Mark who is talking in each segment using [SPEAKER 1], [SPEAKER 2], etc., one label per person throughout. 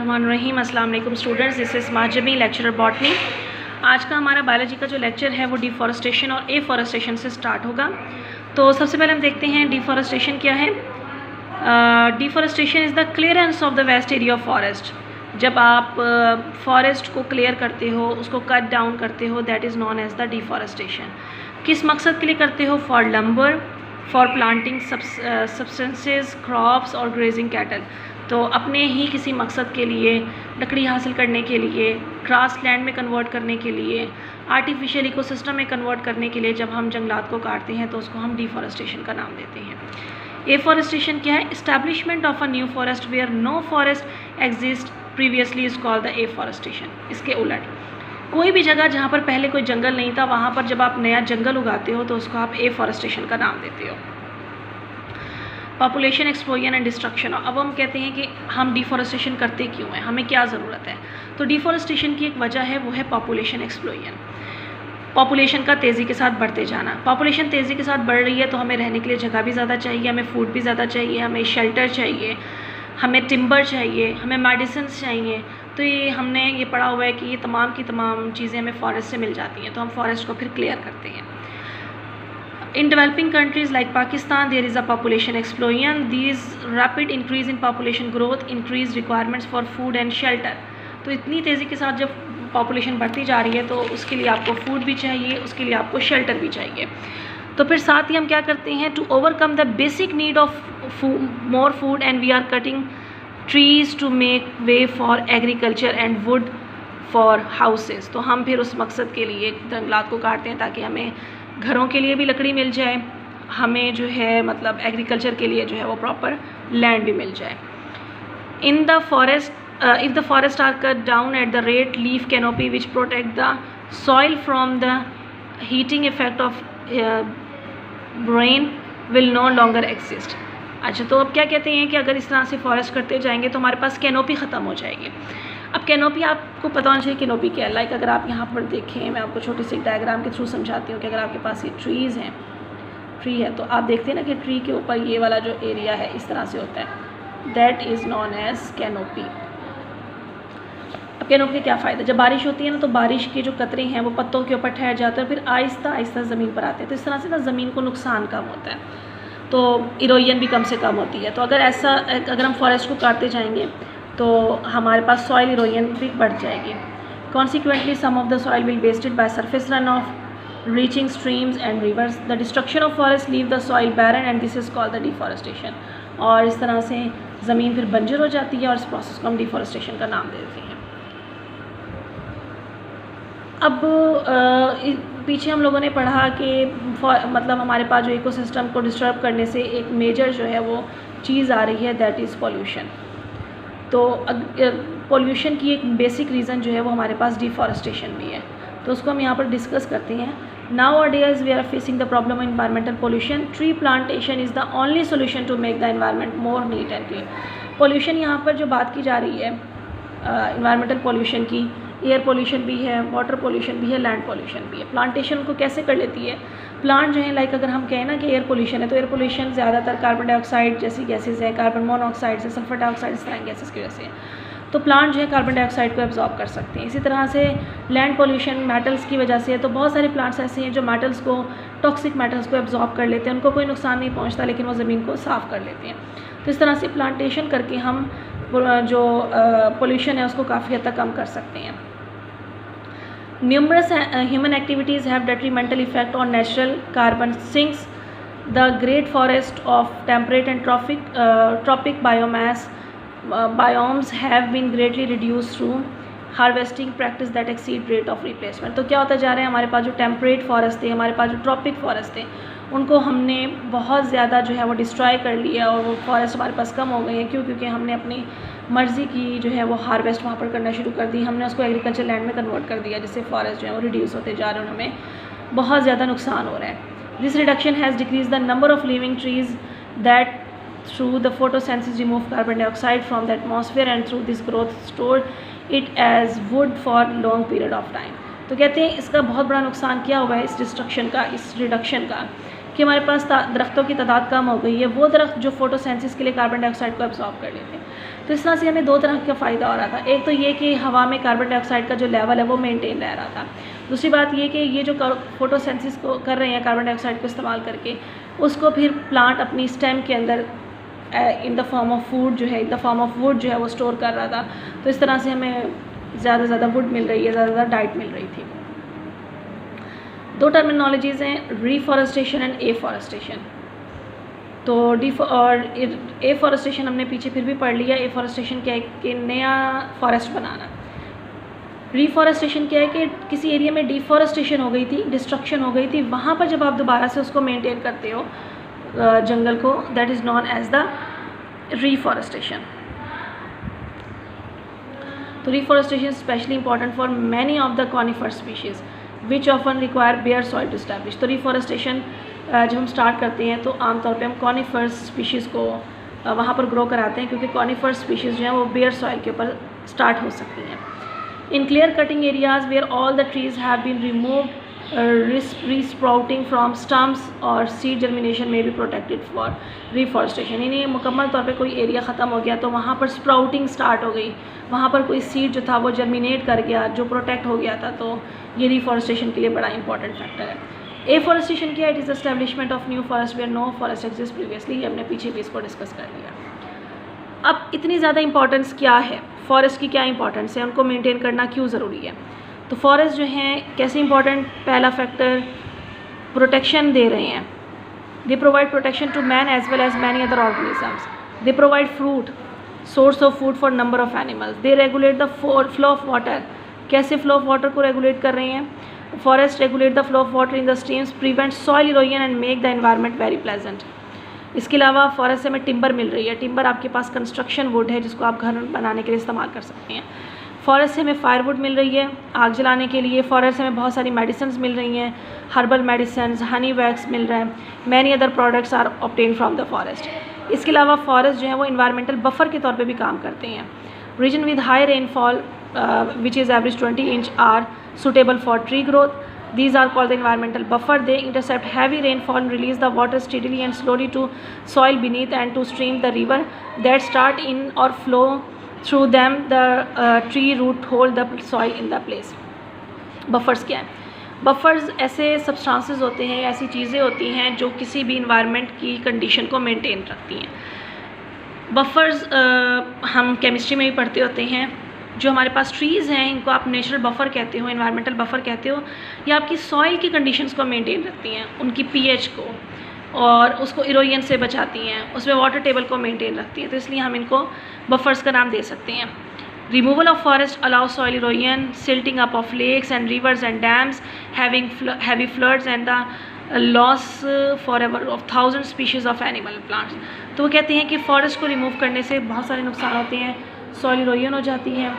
[SPEAKER 1] बिस्मिल्लाहिर्रहमानिर्रहीम। अस्सलाम वालेकुम students, this is Majmi lecturer botany. आज का हमारा बायोलॉजी का जो लेक्चर है वो डिफॉरेस्टेशन और एफॉरेस्टेशन से स्टार्ट होगा। तो सबसे पहले हम देखते हैं डिफॉरेस्टेशन क्या है। Deforestation is the clearance of the vast area of forest. जब आप फॉरेस्ट को क्लियर करते हो, उसको कट डाउन करते हो, that is known as the deforestation. किस मकसद के लिए करते हो? For lumber, for planting substances, crops और ग्रेजिंग कैटल। तो अपने ही किसी मकसद के लिए, लकड़ी हासिल करने के लिए, ग्रास लैंड में कन्वर्ट करने के लिए, आर्टिफिशियल इकोसिस्टम में कन्वर्ट करने के लिए जब हम जंगलात को काटते हैं तो उसको हम डिफॉरेस्टेशन का नाम देते हैं। एफॉरेस्टेशन क्या है? Establishment of a new forest where no forest exist previously is called the afforestation. इसके उलट कोई भी जगह जहाँ पर पहले कोई जंगल नहीं था, वहाँ पर जब आप नया जंगल उगाते हो तो उसको आप एफॉरेस्टेशन का नाम देते हो। Population explosion and destruction. अब हम कहते हैं कि हम डिफॉरेस्टेशन करते क्यों हैं, हमें क्या ज़रूरत है। तो डिफॉरेस्टेशन की एक वजह है, वो है पॉपुलेशन एक्सप्लोजन। पॉपुलेशन का तेज़ी के साथ बढ़ते जाना। पॉपुलेशन तेज़ी के साथ बढ़ रही है तो हमें रहने के लिए जगह भी ज़्यादा चाहिए, हमें फूड भी ज़्यादा चाहिए, हमें शेल्टर चाहिए, हमें टिम्बर चाहिए, हमें मेडिसिन चाहिए। तो ये हमने ये पढ़ा हुआ है कि ये तमाम की तमाम चीज़ें हमें फॉरेस्ट से मिल जाती हैं, तो हम फॉरेस्ट को फिर क्लियर करते हैं। In developing countries like Pakistan, there is a population explosion. These rapid increase in population growth increase requirements for food and shelter. तो इतनी तेज़ी के साथ जब पॉपुलेशन बढ़ती जा रही है तो उसके लिए आपको फूड भी चाहिए, उसके लिए आपको शेल्टर भी चाहिए। तो फिर साथ ही हम क्या करते हैं, to overcome the basic need of more food and we are cutting trees to make way for agriculture and wood for houses. तो हम फिर उस मकसद के लिए जंगलात को काटते हैं ताकि हमें घरों के लिए भी लकड़ी मिल जाए, हमें जो है मतलब एग्रीकल्चर के लिए जो है वो प्रॉपर लैंड भी मिल जाए। In the forest if the forest are cut down at the rate leaf canopy which protect the soil from the heating effect of brain will no longer exist. अच्छा, तो अब क्या कहते हैं कि अगर इस तरह से फॉरेस्ट करते जाएंगे तो हमारे पास कैनोपी ख़त्म हो जाएगी। अब कैनोपी आपको पता होना चाहिए कैनोपी क्या है। लाइक अगर आप यहाँ पर देखें, मैं आपको छोटी सी डायग्राम के थ्रू समझाती हूँ कि अगर आपके पास ये ट्रीज़ हैं, ट्री है, तो आप देखते हैं ना कि ट्री के ऊपर ये वाला जो एरिया है इस तरह से होता है, that is known as canopy. अब कैनोपी का क्या फ़ायदा? जब बारिश होती है ना तो बारिश के जो कतरे हैं वो पत्तों के ऊपर ठहर जाते हैं, फिर आहिस्ता आहिस्ता ज़मीन पर आते हैं, तो इस तरह से ना ज़मीन को नुकसान कम होता है, तो इरोजन भी कम से कम होती है। तो अगर हम फॉरेस्ट को काटते जाएंगे तो हमारे पास सॉइल इरोजन भी बढ़ जाएगी। Consequently some of the soil will wasted by surface run off reaching streams and rivers. The destruction of forest leave the soil barren and this is called the deforestation. और इस तरह से ज़मीन फिर बंजर हो जाती है और इस प्रोसेस को हम डिफॉरेस्टेशन का नाम देते हैं। अब पीछे हम लोगों ने पढ़ा कि मतलब हमारे पास जो इकोसिस्टम को डिस्टर्ब करने से एक मेजर जो है वो चीज़ आ रही है, दैट इज़ पॉल्यूशन। तो पॉल्यूशन की एक बेसिक रीज़न जो है वो हमारे पास डिफॉरेस्टेशन भी है, तो उसको हम यहाँ पर डिस्कस करते हैं। Nowadays we are facing the problem of environmental pollution. Tree plantation is the only solution to make the environment more neat and clean. Pollution यहाँ पर जो बात की जा रही है एनवायरमेंटल पॉल्यूशन की, एयर पॉल्यूशन भी है, वाटर पॉल्यूशन भी है, लैंड पॉल्यूशन भी है। प्लांटेशन को कैसे कर लेती है? प्लांट जो है, लाइक अगर हम कहें ना कि एयर पॉल्यूशन है, तो एयर पॉल्यूशन ज़्यादातर कार्बन डाइऑक्साइड जैसी गैसेज है, कार्बन मोनोऑक्साइड से, सल्फर डाइऑक्साइड, इस तरह गैसेज की वजह से। तो प्लांट जो है कार्बन डाइऑक्साइड को एब्जॉर्ब कर सकते हैं। इसी तरह से लैंड पॉल्यूशन मेटल्स की वजह से है, तो बहुत सारे प्लांट्स ऐसे हैं जो मेटल्स को, टॉक्सिक मेटल्स को एब्जॉर्ब कर लेते हैं, उनको कोई नुकसान नहीं पहुँचता लेकिन वो ज़मीन को साफ़ कर लेते हैं। तो इस तरह से प्लांटेशन करके हम जो पॉल्यूशन है उसको काफ़ी हद तक कम कर सकते हैं। Numerous human activities have detrimental effect on natural carbon sinks. The great forest of temperate and tropic biomes have been greatly reduced through harvesting practice that exceed rate of replacement. तो क्या होता जा रहा है, हमारे पास जो टेम्परेट फॉरेस्ट थे, हमारे पास जो ट्रॉपिक फॉरेस्ट थे, उनको हमने बहुत ज़्यादा जो है वो डिस्ट्रॉय कर लिया और वो फॉरेस्ट हमारे पास कम हो गए हैं। क्यों? क्योंकि हमने अपनी मर्ज़ी की जो है वो हार्वेस्ट वहाँ पर करना शुरू कर दी, हमने उसको एग्रीकल्चर लैंड में कन्वर्ट कर दिया, जिससे फॉरेस्ट जो है वो रिड्यूस होते जा रहे हैं, उनमें बहुत ज़्यादा नुकसान हो रहा है। This reduction has decrease the number of living trees that through the photosynthesis remove carbon dioxide from the atmosphere and through this growth stored it as wood for long period of time. तो कहते हैं इसका बहुत बड़ा नुकसान क्या हुआ है इस डिस्ट्रक्शन का, इस रिडक्शन का, कि हमारे पास दरख्तों की तादाद कम हो गई है, वो दरख्त जो फोटोसेंसिस के लिए कार्बन डाइऑक्साइड को एब्जॉर्ब कर लेते हैं। तो इस तरह से हमें दो तरह का फ़ायदा हो रहा था। एक तो ये कि हवा में कार्बन डाइऑक्साइड का जो लेवल है वो मेंटेन रह रहा था। दूसरी बात ये कि ये जो फोटोसेंसिस को कर रहे हैं कार्बन डाइऑक्साइड को इस्तेमाल करके, उसको फिर प्लांट अपनी स्टेम के अंदर in the form of would जो है वो स्टोर कर रहा था। तो इस तरह से हमें ज़्यादा से ज़्यादा वुड मिल रही है, ज़्यादा से ज़्यादा डाइट मिल रही थी। दो टर्मिनोलॉजीज़ हैं, रीफॉरेस्टेशन एंड एफॉरेस्टेशन। तो एफॉरेस्टेशन हमने पीछे फिर भी पढ़ लिया। एफॉरेस्टेशन क्या है कि नया फॉरेस्ट बनाना। रीफॉरेस्टेशन क्या है कि किसी एरिया में डिफॉरेस्टेशन हो गई थी, डिस्ट्रक्शन हो गई थी, वहाँ पर जब आप दोबारा से उसको मेंटेन करते हो जंगल को, that is known as the reforestation. तो reforestation specially important for many of the conifer species which often require bare soil to establish. तो रीफॉरेस्टेशन जब हम स्टार्ट करते हैं तो आमतौर पे हम कॉनिफर स्पीशीज़ को वहाँ पर ग्रो कराते हैं, क्योंकि कॉनिफर स्पीशीज़ जो हैं वो बेयर सॉइल के ऊपर स्टार्ट हो सकती हैं। In clear cutting areas where all the trees have been removed, resprouting from stumps और सीड जर्मिनेशन में भी प्रोटेक्टेड फॉर रीफॉरेस्टेशन। यानी मुकम्मल तौर पे कोई एरिया ख़त्म हो गया तो वहाँ पर स्प्राउटिंग स्टार्ट हो गई, वहाँ पर कोई सीड जो था वो जर्मिनेट कर गया, जो प्रोटेक्ट हो गया था, तो ये रीफॉरेस्टेशन के लिए बड़ा इंपॉर्टेंट फैक्टर है। एफॉरेस्टेशन क्या है? It is establishment of new forest where no forest exist previously. हमने पीछे भी इसको डिस्कस कर लिया। अब इतनी ज़्यादा इंपॉर्टेंस क्या है, फॉरेस्ट की क्या इंपॉर्टेंस है, उनको मेंटेन करना क्यों ज़रूरी है? तो फॉरेस्ट जो हैं कैसे इंपॉर्टेंट, पहला फैक्टर प्रोटेक्शन दे रहे हैं। They provide protection to man as well as many other organisms. They provide fruit, source of food for number of animals. They regulate the flow of water. कैसे flow of water को regulate कर रहे हैं? Forest regulate the flow of water in the streams, prevent soil erosion and make the environment very pleasant. इसके अलावा forest से हमें timber मिल रही है। टिम्बर आपके पास कंस्ट्रक्शन वुड है जिसको आप घर बनाने के लिए इस्तेमाल कर सकते हैं। फॉरेस्ट से हमें फायरवुड मिल रही है आग जलाने के लिए। फॉरेस्ट से हमें बहुत सारी मेडिसिन्स मिल रही हैं, हर्बल मेडिसिन्स, हनी वैक्स मिल रहा है। Many other products are obtain from the forest. इसके अलावा फॉरेस्ट जो है वो इन्वायरमेंटल बफर के तौर पे भी काम करते हैं। Region with high rainfall which is average 20 inch are suitable for tree growth. These are called the environmental buffer. They intercept heavy rainfall and release the water steadily and slowly to soil beneath and to stream the river that start in or flow through them. The tree root hold the soil in the place. Buffers क्या है? Buffers ऐसे substances होते हैं, ऐसी चीज़ें होती हैं जो किसी भी environment की condition को maintain रखती हैं। Buffers हम chemistry में भी पढ़ते होते हैं। जो हमारे पास ट्रीज़ हैं इनको आप नेचुरल बफ़र कहते हो, एनवायरमेंटल बफ़र कहते हो। ये आपकी सॉइल की कंडीशंस को मेंटेन रखती हैं, उनकी पीएच को, और उसको इरोजन से बचाती हैं, उसमें वाटर टेबल को मेंटेन रखती हैं। तो इसलिए हम इनको बफ़र्स का नाम दे सकते हैं। Removal of forest allow soil erosion, silting up of lakes and rivers and dams, having heavy floods and the loss for ever of 1000 species of animal plants. तो वो कहते हैं कि फ़ॉरेस्ट को रिमूव करने से बहुत सारे नुकसान होते हैं। सॉइल इरोजन हो जाती है।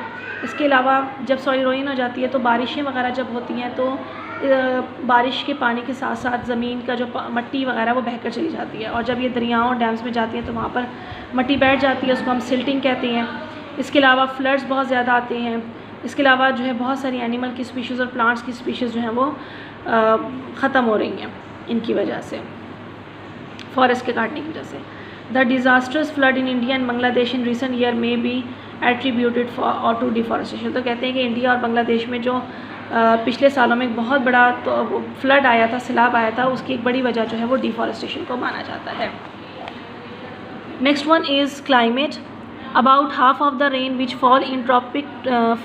[SPEAKER 1] इसके अलावा जब सॉइल इरोजन हो जाती है तो बारिशें वगैरह जब होती हैं तो बारिश के पानी के साथ साथ ज़मीन का जो मट्टी वगैरह वो बहकर चली जाती है, और जब ये दरियाओं और डैम्स में जाती हैं तो वहाँ पर मट्टी बैठ जाती है, उसको हम सिल्टिंग कहते हैं। इसके अलावा फ्लड्स बहुत ज़्यादा आते हैं। इसके अलावा जो है बहुत सारी एनिमल की स्पीशीज़ और प्लांट्स की स्पीशीज़ जो हैं वो ख़त्म हो रही हैं इनकी वजह से, फॉरेस्ट के काटने की वजह से। The disasters flood in India and Bangladesh in recent year में बी एट्रीब्यूटेड फॉर और टू डिफॉरेस्टेशन। तो कहते हैं कि इंडिया और बांग्लादेश में जो पिछले सालों में एक बहुत बड़ा तो फ्लड आया था, सैलाब आया था, उसकी एक बड़ी वजह जो है वो डिफॉरेस्टेशन को माना जाता है। Next one is climate. About half of the rain which fall in tropic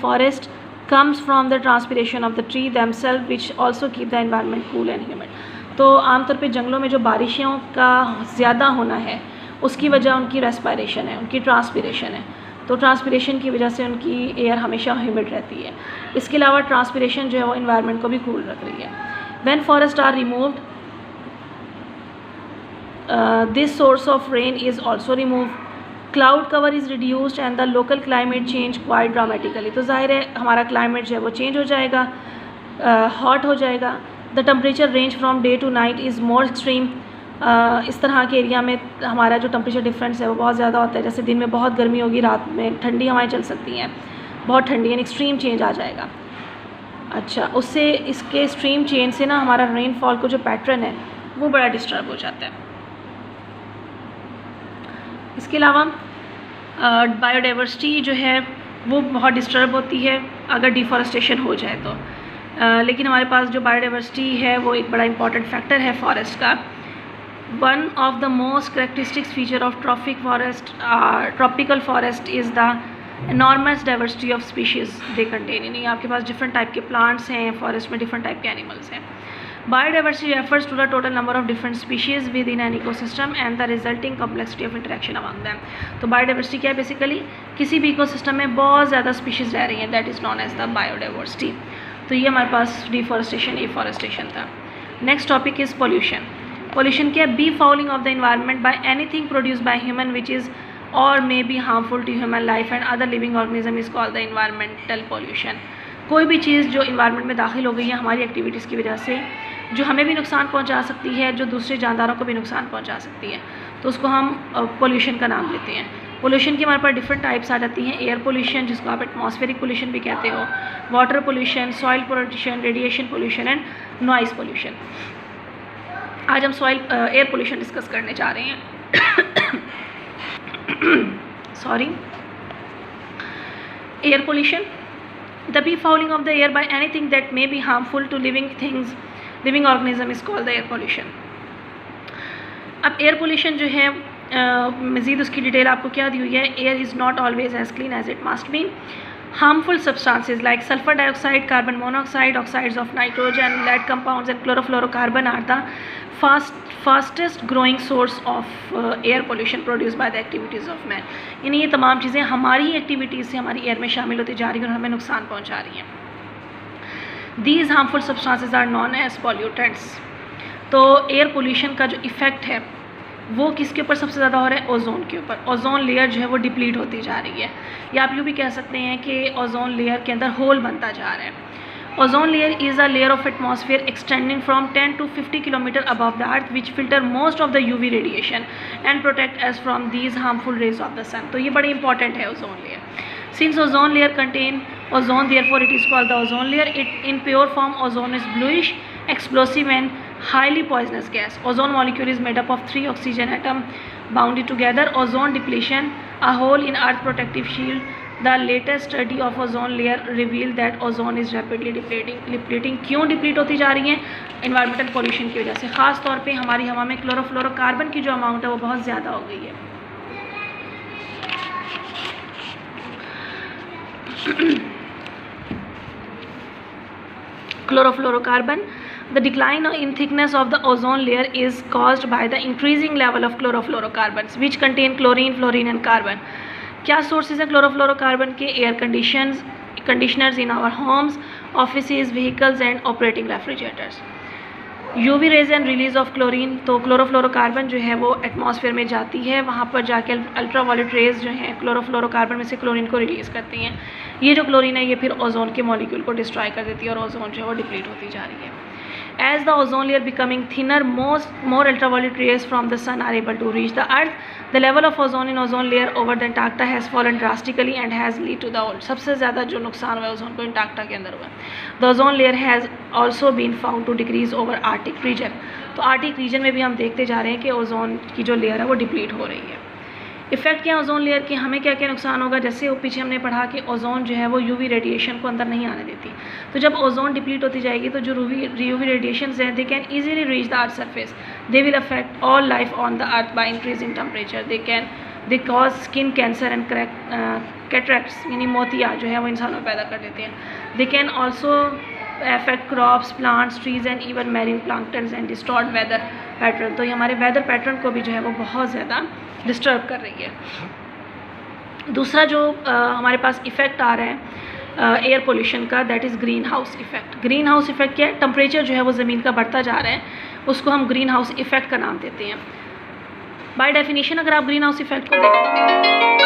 [SPEAKER 1] forest comes from the transpiration of the tree themselves which also keep the environment cool and humid. तो आमतौर पे जंगलों में जो बारिशों का ज़्यादा होना है उसकी वजह उनकी रेस्पिरेशन है, उनकी ट्रांसपिरेशन है। तो ट्रांसपिरेशन की वजह से उनकी एयर हमेशा ह्यूमिड रहती है। इसके अलावा ट्रांसपिरेशन जो है वो इन्वायरमेंट को भी कूल रख रही है। When forest are removed this source of rain is also remove, cloud cover is reduced and the local climate change quite dramatically. तो ज़ाहिर है हमारा क्लाइमेट जो है वो चेंज हो जाएगा, हॉट हो जाएगा। The temperature range from day to night is more extreme. इस तरह के एरिया में हमारा जो टेम्परेचर डिफरेंस है वो बहुत ज़्यादा होता है। जैसे दिन में बहुत गर्मी होगी, रात में ठंडी हवाएं चल सकती हैं, बहुत ठंडी, यानी एक्सट्रीम चेंज आ जाएगा। अच्छा, उससे इसके एक्सट्रीम चेंज से ना हमारा रेनफॉल को जो पैटर्न है वो बड़ा डिस्टर्ब हो जाता है। इसके अलावा बायोडाइवर्सिटी जो है वो बहुत डिस्टर्ब होती है अगर डिफॉरेस्टेशन हो जाए तो। लेकिन हमारे पास जो बायोडाइवर्सिटी है वो एक बड़ा इंपॉर्टेंट फैक्टर है फॉरेस्ट का। One of the most characteristics feature of tropical forest is the enormous diversity of species they contain। यानी आपके पास डिफरेंट टाइप के प्लांट्स हैं फॉरेस्ट में, डिफरेंट टाइप के एनिमल्स हैं। Biodiversity refers to the total number of different species within an ecosystem and the resulting complexity of interaction among them. तो biodiversity क्या है? बेसिकली किसी भी इकोसिस्टम में बहुत ज़्यादा स्पीशीज़ रह रही हैं, that is known as the biodiversity. तो ये हमारे पास डिफॉरेस्टेशन, एफॉरेस्टेशन था। Next topic is pollution. Pollution क्या है? Befouling of the environment by anything produce by human which is or may be harmful to human life and other living organism is called the environmental pollution। कोई भी चीज़ जो environment में दाखिल हो गई है हमारी एक्टिविटीज़ की वजह से, जो हमें भी नुकसान पहुंचा सकती है, जो दूसरे जानदारों को भी नुकसान पहुंचा सकती है, तो उसको हम पोल्यूशन का नाम देते हैं। पोल्यूशन की हमारे पास डिफरेंट टाइप्स आ जाती हैं। एयर पोल्यूशन, जिसको आप एटमॉस्फेरिक पोल्यूशन भी कहते हो, water pollution, soil pollution, radiation pollution and noise pollution. आज हम एयर पोल्यूशन डिस्कस करने जा रहे हैं। Sorry, air pollution, the befouling of the air by anything that may be harmful to living things, living organism is called the air pollution। अब air pollution जो है मज़ीद उसकी डिटेल आपको क्या दी हुई है? Air is not always as clean as it must be. harmful substances like sulfur dioxide, carbon monoxide, oxides of nitrogen, lead compounds and chlorofluorocarbon are the fastest growing source of air pollution produced by the activities of man। यानी ये तमाम चीज़ें हमारी activities से हमारी air में शामिल होती जा रही हैं और हमें नुकसान पहुंचा रही हैं। These harmful substances are known as pollutants। तो एयर पोल्यूशन का जो इफ़ेक्ट है वो किसके ऊपर सबसे ज़्यादा हो रहा है? ओजोन के ऊपर। ओजोन लेयर जो है वो डिप्लीट होती जा रही है, या आप यूँ भी कह सकते हैं कि ओजोन लेयर के अंदर होल बनता जा रहा है। Ozone layer is a layer of atmosphere extending from 10 to 50 kilometre above the earth which filter most of the UV radiation and protect us from these harmful rays of the sun. तो ये बड़ी important है ozone layer. Since ozone layer contain ozone therefore it is called the ozone layer. It in pure form ozone is bluish, explosive and highly poisonous gas। Ozone molecule is made up of 3 oxygen atom bounded together। Ozone depletion, a hole in Earth protective shield। The latest study of ozone layer revealed that ozone is rapidly depleting। क्यों deplete होती जा रही है? Environmental pollution की वजह से। ख़ास तौर पे हमारी हवा में क्लोरोफ्लोरोकार्बन की जो अमाउंट है वो बहुत ज़्यादा हो गई है। Chlorofluorocarbon, the decline in thickness of the ozone layer is caused by the increasing level of chlorofluorocarbons which contain chlorine, fluorine and carbon। क्या सोर्सेज हैं क्लोरोफ्लोरोकार्बन के? Air conditioners in our homes, offices, vehicles and operating refrigerators. UV rays and release of chlorine. तो chlorofluorocarbon जो है वो atmosphere में जाती है, वहाँ पर जाके अल्ट्रावायलेट रेज जो हैं क्लोरोफ्लोरोकार्बन में से क्लोरीन को रिलीज़ करती हैं। ये जो क्लोरीन है ये फिर ओजोन के मॉलिक्यूल को डिस्ट्रॉय कर देती है और ओजोन जो है वो डिप्लीट होती जा रही है। As the ozone layer becoming thinner, more ultraviolet rays from the sun are able to reach the earth। The level of ozone in ozone layer over the Antarctica has fallen drastically and has led to the सबसे ज़्यादा जो नुकसान हुआ है ozone को Antarctica के अंदर हुआ है। The ozone layer has also been found to decrease over Arctic region। तो आर्टिक रीजन में भी हम देखते जा रहे हैं कि ओजोन की जो लेयर है वो डिप्लीट हो रही है। इफ़ेक्ट क्या है ओजोन लेयर के? हमें क्या क्या नुकसान होगा? जैसे वो पीछे हमने पढ़ा कि ओजोन जो है वो यूवी रेडिएशन को अंदर नहीं आने देती। तो जब ओजोन डिप्लीट होती जाएगी तो जो यूवी रेडिएशंस हैं they can easily reach the earth surface. They will affect all life on the earth by increasing temperature. They cause skin cancer and cataracts, यानी मोतिया जो है वो इंसानों में पैदा कर देते हैं। They can also affect crops, plants, trees and even marine planktons and distort weather pattern। तो ये हमारे वेदर पैटर्न को भी जो है वो बहुत ज़्यादा डिस्टर्ब कर रही है। दूसरा जो हमारे पास इफ़ेक्ट आ रहा है एयर पोल्यूशन का, that is green house effect. Green house effect क्या है? टेम्परेचर जो है वो ज़मीन का बढ़ता जा रहा है, उसको हम ग्रीन हाउस इफ़ेक्ट का नाम देते हैं। बाय डेफिनेशन अगर आप ग्रीन हाउस इफ़ेक्ट को देखें,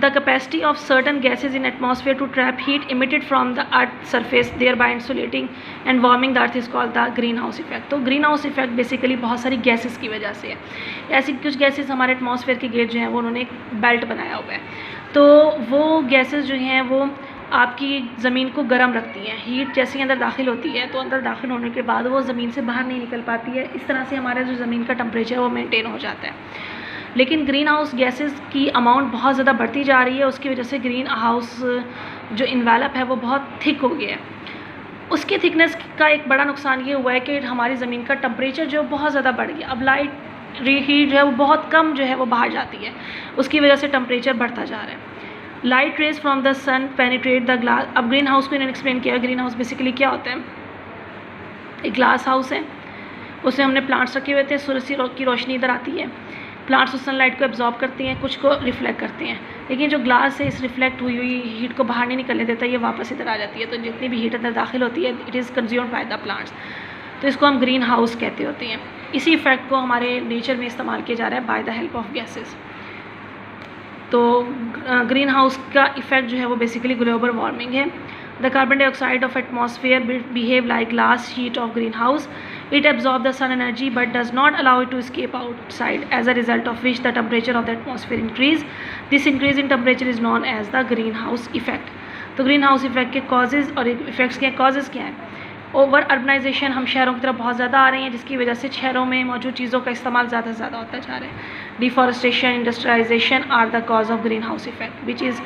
[SPEAKER 1] the capacity of certain gases in atmosphere to trap heat emitted from the earth surface thereby insulating and warming the earth is called the greenhouse effect। तो green house effect basically बहुत सारी gases की वजह से है। ऐसी कुछ gases हमारे एटमॉस्फेयर के गेट जो हैं वो उन्होंने एक बेल्ट बनाया हुआ है, तो वो गैसेस जो हैं वो आपकी ज़मीन को गर्म रखती हैं। हीट जैसे ही अंदर दाखिल होती है तो अंदर दाखिल होने के बाद वो ज़मीन से बाहर नहीं निकल पाती है। इस तरह से हमारा जो ज़मीन का टेम्परेचर वो मेंटेन हो जाता है। लेकिन ग्रीन हाउस गैसेस की अमाउंट बहुत ज़्यादा बढ़ती जा रही है, उसकी वजह से ग्रीन हाउस जो इन्वेलप है वो बहुत थिक हो गया है। उसकी थिकनेस का एक बड़ा नुकसान ये हुआ है कि हमारी ज़मीन का टेम्परेचर जो बहुत ज़्यादा बढ़ गया। अब लाइट हीट जो है वो बहुत कम जो है वो बाहर जाती है, उसकी वजह से टेम्परेचर बढ़ता जा रहा है। Light rays from the sun penetrate the glass. अब ग्रीन हाउस को इन्होंने एक्सप्लेन किया। ग्रीन हाउस बेसिकली क्या होता है, एक ग्लास हाउस है, उसमें हमने प्लांट्स रखे हुए थे, सूरज की रोशनी इधर आती है, प्लांट्स उस सनलाइट को एब्जॉर्ब करती हैं, कुछ को रिफ्लेक्ट करते हैं, लेकिन जो ग्लास है इस रिफ्लेक्ट हुई हीट को बाहर नहीं निकलने देता, ये वापस इधर आ जाती है। तो जितनी भी हीट अंदर दाखिल होती है it is consumed by the plants, तो इसको हम ग्रीन हाउस कहते होते हैं। इसी इफेक्ट को हमारे नेचर में इस्तेमाल किया जा रहा है by the help of gases. तो ग्रीन हाउस का इफेक्ट जो है वो बेसिकली ग्लोबल वार्मिंग है। The carbon dioxide of atmosphere behave like glass sheet of green house. It absorbs the sun energy but does not allow it to escape outside, as a result of which the temperature of the atmosphere increase. This increase in temperature is known as the greenhouse effect. तो green house effect के causes और effects के causes क्या हैं? Over urbanisation, हम शहरों की तरफ बहुत ज़्यादा आ रहे हैं, जिसकी वजह से शहरों में मौजूद चीज़ों का इस्तेमाल ज़्यादा से ज़्यादा होता जा रहा है। Deforestation, industrialisation are the cause of greenhouse effect which is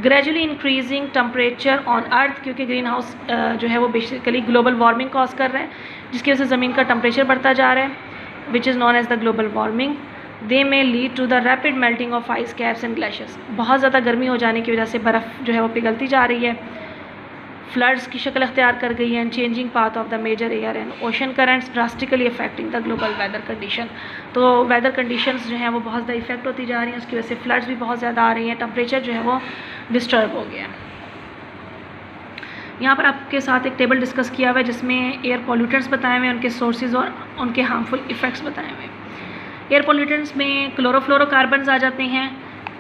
[SPEAKER 1] gradually increasing temperature on earth, क्योंकि ग्रीन हाउस जो है वो बेसिकली ग्लोबल वार्मिंग कॉज कर रहा है, जिसकी वजह से ज़मीन का टेम्परेचर बढ़ता जा रहा है, which is known as the global warming. They may lead to the rapid melting of ice caps and glaciers. बहुत ज़्यादा गर्मी हो जाने की वजह से बर्फ़ जो है वो पिघलती जा रही है, फ्लड्स की शक्ल अख्तियार कर गई है, changing path of the major air and ocean currents drastically affecting the global weather condition. तो वेदर कंडीशंस जो हैं वो बहुत ज़्यादा इफेक्ट होती जा रही हैं, उसकी वजह से फ्लड्स भी बहुत ज़्यादा आ रही हैं, टेम्परेचर जो है वो डिस्टर्ब हो गया है. यहाँ पर आपके साथ एक टेबल डिस्कस किया हुआ है जिसमें एयर पोल्यूटेंट्स बताए हुए हैं, उनके सोर्सेज और उनके हार्मफुल इफ़ेक्ट्स बताए हुए हैं. एयर पोल्यूटेंट्स में क्लोरोफ्लोरोकार्बन्स आ जाते हैं,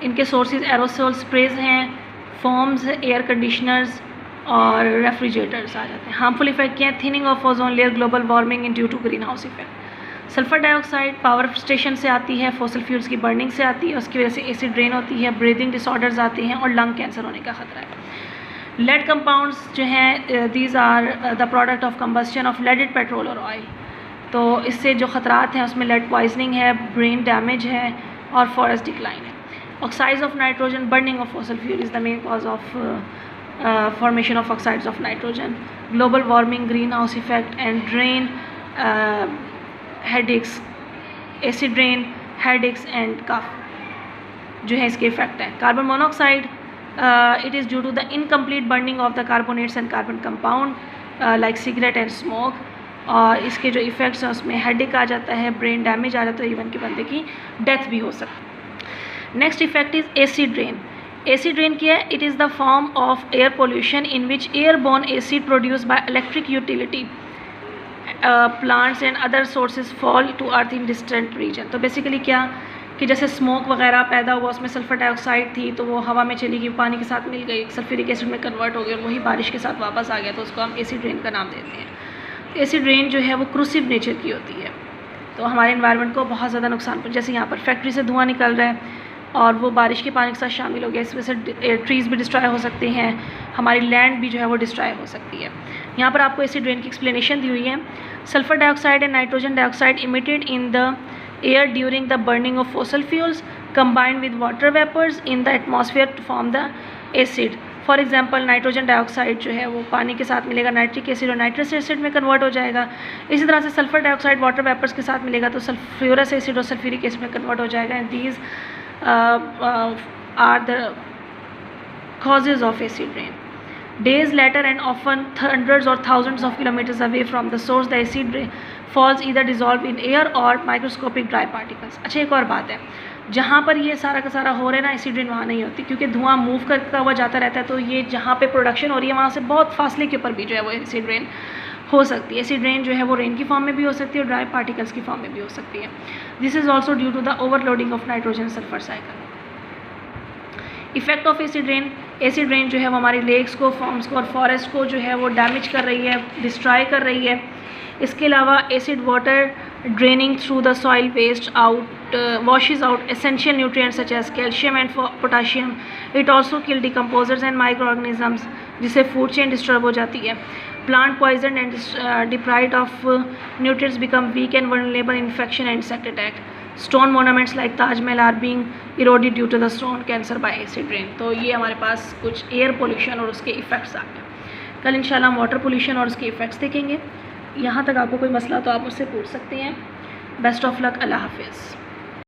[SPEAKER 1] इनके सोर्सेज एरोसोल स्प्रेज हैं, फोम्स, एयर कंडीशनर्स और रेफ्रिजरेटर्स आ जाते हैं. हार्मफुल इफेक्ट क्या है? Thinning of ozone layer, global warming in due to greenhouse effect. Sulphur dioxide power station से आती है, फॉसिल फ्यूल्स की बर्निंग से आती है, उसकी वजह से एसिड ड्रेन होती है, ब्रीदिंग डिसऑर्डर्स आते हैं और लंग कैंसर होने का खतरा है. लेड कंपाउंड्स जो हैं these are the product of combustion of leaded petrol और ऑयल. तो इससे जो ख़तरात हैं उसमें लेड पॉइजनिंग है, ब्रेन डैमेज है और फॉरेस्ट डिक्लाइन है. Oxides of nitrogen, burning of fossil fuel is the main cause of formation of oxides of nitrogen. Global warming, greenhouse effect and drain, headaches, acid rain, headaches and cough जो है इसके effect हैं. Carbon monoxide, it is due to the incomplete burning of the carbonates and carbon compound like cigarette and smoke. और इसके जो effects हैं उसमें headache आ जाता है, ब्रेन डैमेज आ जाता है, इवन कि बंदे की डेथ भी हो सकती है. Next effect is acid rain. Acid rain क्या है? It is the form of air pollution in which airborne acid produce by electric utility plants and other sources fall to earth in distant region. तो basically क्या कि जैसे smoke वगैरह पैदा हुआ, उसमें सल्फर डाइऑक्साइड थी तो वो हवा में चली गई, पानी के साथ मिल गई, सल्फ्यूरिक एसिड में कन्वर्ट हो गई और वही बारिश के साथ वापस आ गया, तो उसको हम एसिड रेन का नाम देते हैं. एसिड रेन जो है वो क्रूसिव नेचर की होती है, तो हमारे इन्वायरमेंट को बहुत ज़्यादा नुकसान पहुंचा. जैसे यहाँ पर फैक्ट्री से धुआं निकल रहा है और वो बारिश के पानी के साथ शामिल हो गया, इस वजह से ट्रीज़ भी डिस्ट्रॉय हो सकते हैं, हमारी लैंड भी जो है वो डिस्ट्रॉय हो सकती है. यहाँ पर आपको एसिड रेन की एक्सप्लेनेशन दी हुई है. Sulphur dioxide and nitrogen dioxide emitted in the air during the burning of fossil fuels combined with water vapors in the atmosphere to form the acid. For example nitrogen dioxide जो है वो पानी के साथ मिलेगा, nitric acid और nitrous acid में convert हो जाएगा. इसी तरह से सल्फर डाइऑक्साइड वाटर वेपर्स के साथ मिलेगा तो सल्फ्यूरस एसिड और सल्फ्यूरिक एसिड में कन्वर्ट हो जाएगा. And these are the causes of acid rain. Days later and often hundreds or thousands of kilometers away from the source, the acid rain falls either dissolved in air or microscopic dry particles. अच्छा, एक और बात है, जहाँ पर ये सारा का सारा हो रहा है ना, एसिड रेन वहाँ नहीं होती, क्योंकि धुआं मूव करता हुआ जाता रहता है, तो ये जहाँ पे प्रोडक्शन हो रही है वहाँ से बहुत फासले के ऊपर भी जो है वो एसिड रेन हो सकती है. एसिड रेन जो है वो रेन की फॉर्म में भी हो सकती है और ड्राई पार्टिकल्स की फॉर्म में भी हो सकती है. This is also due to the overloading of nitrogen sulphur cycle. Effect of acid rain. Acid rain जो है वो हमारी लेक्स को, फॉर्म्स को और फॉरेस्ट को जो है वो डैमेज कर रही है, डिस्ट्रॉय कर रही है. इसके अलावा acid water Draining through the soil waste washes out essential nutrients such as calcium and potassium. It also kill decomposers and microorganisms, जिससे food chain disturb हो जाती है. Plant poisoned and deprived of nutrients become weak and vulnerable to infection and insect attack. Stone monuments like Taj Mahal are being eroded due to the stone cancer by acid rain. तो ये हमारे पास कुछ air pollution और उसके effects आ गए. कल इंशाल्लाह हम वाटर पोल्यूशन और उसके इफ़ेक्ट्स देखेंगे. यहाँ तक आपको कोई मसला तो आप मुझसे पूछ सकते हैं. Best of luck. अल्लाह हाफिज़.